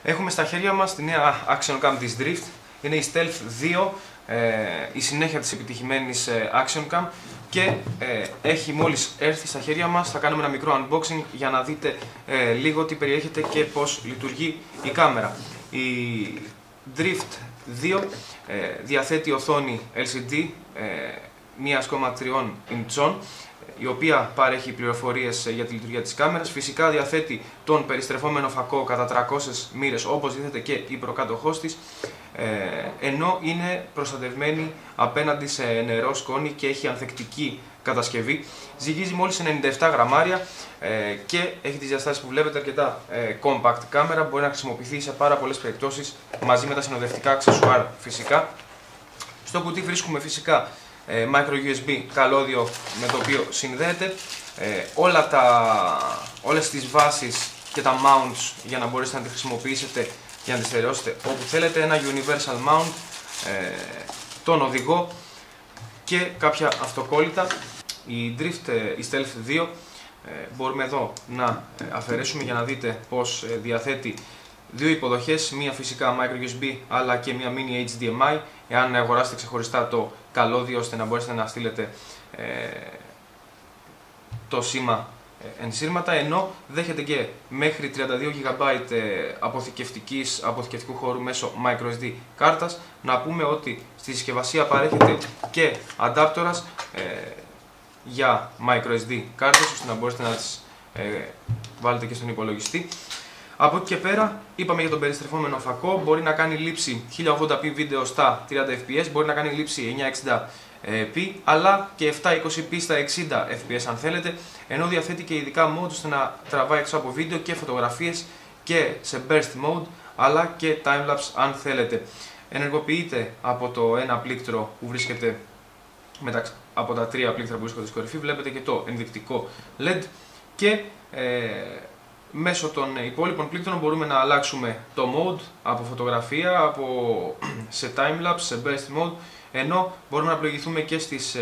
Έχουμε στα χέρια μας τη νέα Action Cam της Drift. Είναι η Stealth 2, η συνέχεια της επιτυχημένης Action Cam και έχει μόλις έρθει στα χέρια μας. Θα κάνουμε ένα μικρό unboxing για να δείτε λίγο τι περιέχεται και πώς λειτουργεί η κάμερα. Η Drift 2 διαθέτει οθόνη LCD 1,3 ιντσών, η οποία παρέχει πληροφορίες για τη λειτουργία της κάμερας. Φυσικά διαθέτει τον περιστρεφόμενο φακό κατά 300 μοίρες, όπως δείχνεται και η προκάτοχός της, ενώ είναι προστατευμένη απέναντι σε νερό, σκόνη και έχει ανθεκτική κατασκευή. Ζυγίζει μόλις 97 γραμμάρια και έχει τις διαστάσεις που βλέπετε, αρκετά compact κάμερα. Μπορεί να χρησιμοποιηθεί σε πάρα πολλές περιπτώσεις μαζί με τα συνοδευτικά αξεσουάρ φυσικά. Στο κουτί βρίσκουμε φυσικά micro USB καλώδιο με το οποίο συνδέεται, όλες τις βάσεις και τα mounts για να μπορέσετε να τη χρησιμοποιήσετε και να τη στερεώσετε όπου θέλετε, ένα universal mount, τον οδηγό και κάποια αυτοκόλλητα. Η Drift, η Stealth 2, μπορούμε εδώ να αφαιρέσουμε για να δείτε πως διαθέτει δύο υποδοχές, μία φυσικά micro USB αλλά και μία mini HDMI, εάν αγοράσετε ξεχωριστά το καλώδιο ώστε να μπορέσετε να στείλετε το σήμα ενσύρματα, ενώ δέχεται και μέχρι 32 GB αποθηκευτικού χώρου μέσω microSD κάρτας. Να πούμε ότι στη συσκευασία παρέχεται και αντάπτορας για microSD κάρτες, ώστε να μπορέσετε να τις βάλετε και στον υπολογιστή. Από εκεί και πέρα, είπαμε για τον περιστρεφόμενο φακό, μπορεί να κάνει λήψη 1080p βίντεο στα 30 fps, μπορεί να κάνει λήψη 960p, αλλά και 720p στα 60 fps αν θέλετε, ενώ διαθέτει και ειδικά mode ώστε να τραβάει έξω από βίντεο και φωτογραφίες και σε burst mode, αλλά και timelapse αν θέλετε. Ενεργοποιείται από το ένα πλήκτρο που βρίσκεται από τα τρία πλήκτρα που βρίσκονται στην κορυφή, βλέπετε και το ενδεικτικό LED και μέσω των υπόλοιπων πλήκτρων μπορούμε να αλλάξουμε το mode από φωτογραφία, σε timelapse, σε burst mode, ενώ μπορούμε να προηγηθούμε και στις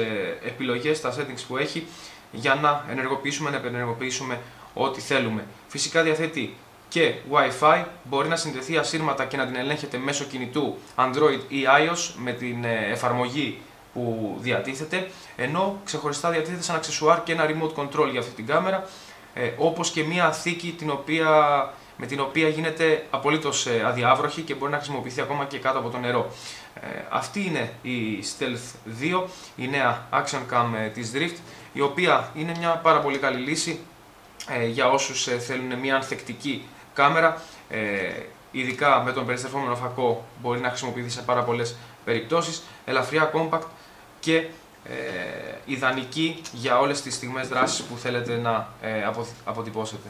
επιλογές, στα settings που έχει, για να ενεργοποιήσουμε, να επενεργοποιήσουμε ό,τι θέλουμε. Φυσικά διαθέτει και Wi-Fi, μπορεί να συνδεθεί ασύρματα και να την ελέγχετε μέσω κινητού Android ή iOS με την εφαρμογή που διατίθεται, ενώ ξεχωριστά διατίθεται σαν αξεσουάρ και ένα remote control για αυτή την κάμερα, όπως και μια θήκη με την οποία γίνεται απολύτως αδιάβροχη και μπορεί να χρησιμοποιηθεί ακόμα και κάτω από το νερό. Αυτή είναι η Stealth 2, η νέα Action Cam της Drift, η οποία είναι μια πάρα πολύ καλή λύση για όσους θέλουν μια ανθεκτική κάμερα, ειδικά με τον περιστρεφόμενο φακό μπορεί να χρησιμοποιηθεί σε πάρα πολλές περιπτώσεις, ελαφριά, compact και ιδανική για όλες τις στιγμές δράσης που θέλετε να αποτυπώσετε.